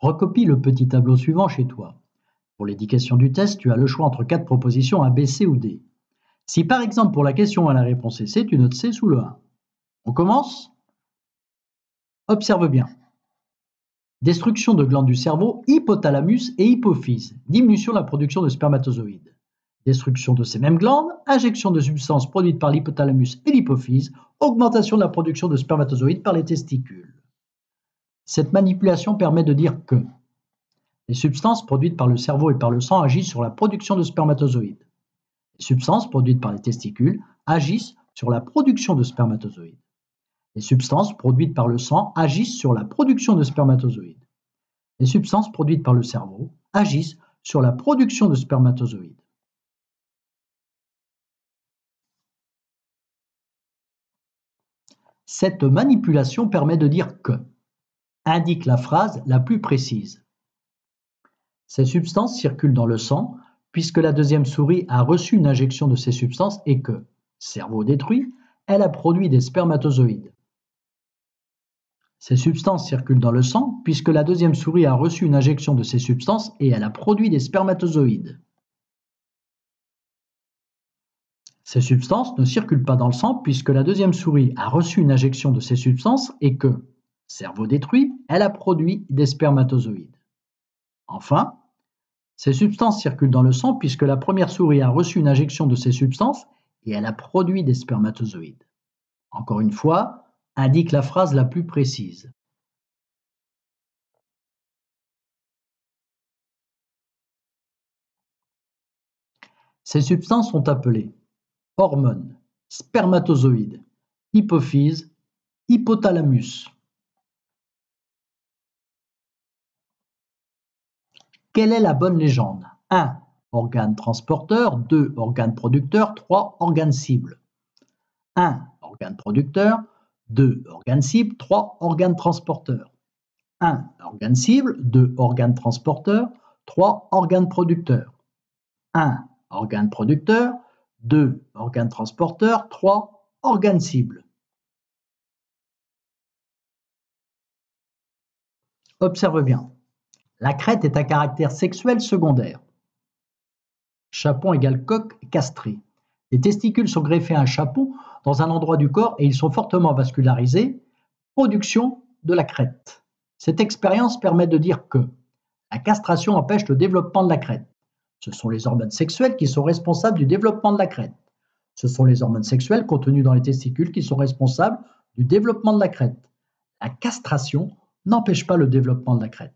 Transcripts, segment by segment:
Recopie le petit tableau suivant chez toi. Pour les 10 questions du test, tu as le choix entre 4 propositions A, B, C ou D. Si par exemple pour la question A la réponse est C, tu notes C sous le 1. On commence? Observe bien. Destruction de glandes du cerveau, hypothalamus et hypophyse. Diminution de la production de spermatozoïdes. Destruction de ces mêmes glandes, injection de substances produites par l'hypothalamus et l'hypophyse, augmentation de la production de spermatozoïdes par les testicules. Cette manipulation permet de dire que les substances produites par le cerveau et par le sang agissent sur la production de spermatozoïdes. Les substances produites par les testicules agissent sur la production de spermatozoïdes. Les substances produites par le sang agissent sur la production de spermatozoïdes. Les substances produites par le cerveau agissent sur la production de spermatozoïdes. Cette manipulation permet de dire que indique la phrase la plus précise. Ces substances circulent dans le sang puisque la deuxième souris a reçu une injection de ces substances et que, cerveau détruit, elle a produit des spermatozoïdes. Ces substances circulent dans le sang puisque la deuxième souris a reçu une injection de ces substances et elle a produit des spermatozoïdes. Ces substances ne circulent pas dans le sang puisque la deuxième souris a reçu une injection de ces substances et que, cerveau détruit, elle a produit des spermatozoïdes. Enfin, ces substances circulent dans le sang puisque la première souris a reçu une injection de ces substances et elle a produit des spermatozoïdes. Encore une fois, indique la phrase la plus précise. Ces substances sont appelées hormones, spermatozoïdes, hypophyse, hypothalamus. Quelle est la bonne légende? 1. Organe transporteur, 2. Organe producteur, 3. Organe cible. 1. Organe producteur, 2. Organe cible, 3. Organe transporteur. 1. Organe cible, 2. Organe transporteur, 3. Organe producteur. 1. Organe producteur, 2. Organe transporteur, 3. Organe cible. Observe bien. La crête est à caractère sexuel secondaire. Chapon égale coq castré. Les testicules sont greffés à un chapon dans un endroit du corps et ils sont fortement vascularisés. Production de la crête. Cette expérience permet de dire que la castration empêche le développement de la crête. Ce sont les hormones sexuelles qui sont responsables du développement de la crête. Ce sont les hormones sexuelles contenues dans les testicules qui sont responsables du développement de la crête. La castration n'empêche pas le développement de la crête.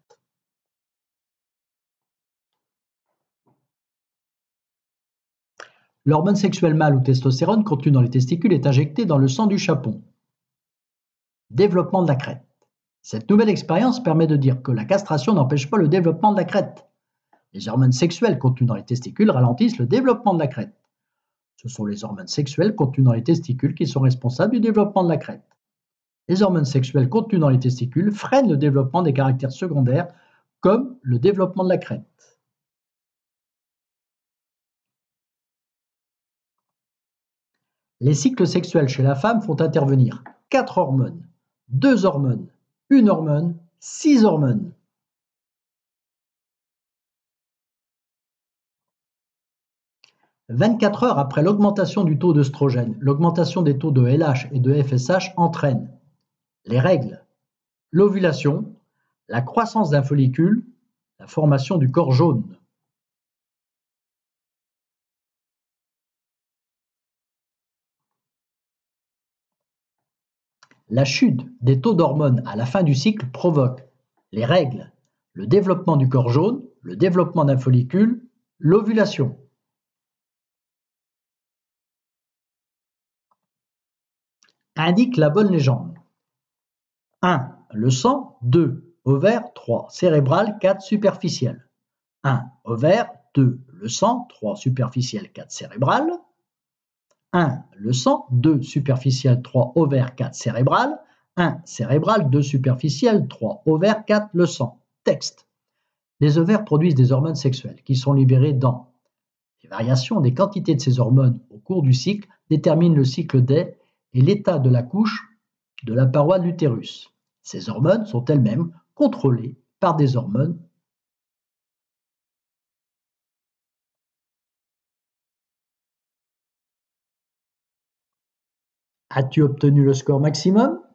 L'hormone sexuelle mâle ou testostérone contenue dans les testicules est injectée dans le sang du chapon. Développement de la crête. Cette nouvelle expérience permet de dire que la castration n'empêche pas le développement de la crête. Les hormones sexuelles contenues dans les testicules ralentissent le développement de la crête. Ce sont les hormones sexuelles contenues dans les testicules qui sont responsables du développement de la crête. Les hormones sexuelles contenues dans les testicules freinent le développement des caractères secondaires comme le développement de la crête. Les cycles sexuels chez la femme font intervenir 4 hormones, 2 hormones, 1 hormone, 6 hormones. « 24 heures après l'augmentation du taux d'œstrogène, l'augmentation des taux de LH et de FSH entraîne les règles, l'ovulation, la croissance d'un follicule, la formation du corps jaune. La chute des taux d'hormones à la fin du cycle provoque les règles, le développement du corps jaune, le développement d'un follicule, l'ovulation. Indique la bonne légende. 1. Le sang. 2. Ovaire. 3. Cérébral. 4. Superficiel. 1. Ovaire. 2. Le sang. 3. Superficiel. 4. Cérébral. 1. Le sang. 2. Superficiel. 3. Ovaire. 4. Cérébral. 1. Cérébral. 2. Superficiel. 3. Ovaire. 4. Le sang. Texte. Les ovaires produisent des hormones sexuelles qui sont libérées dans les variations des quantités de ces hormones au cours du cycle déterminent le cycle des et l'état de la couche de la paroi de l'utérus. Ces hormones sont elles-mêmes contrôlées par des hormones. As-tu obtenu le score maximum?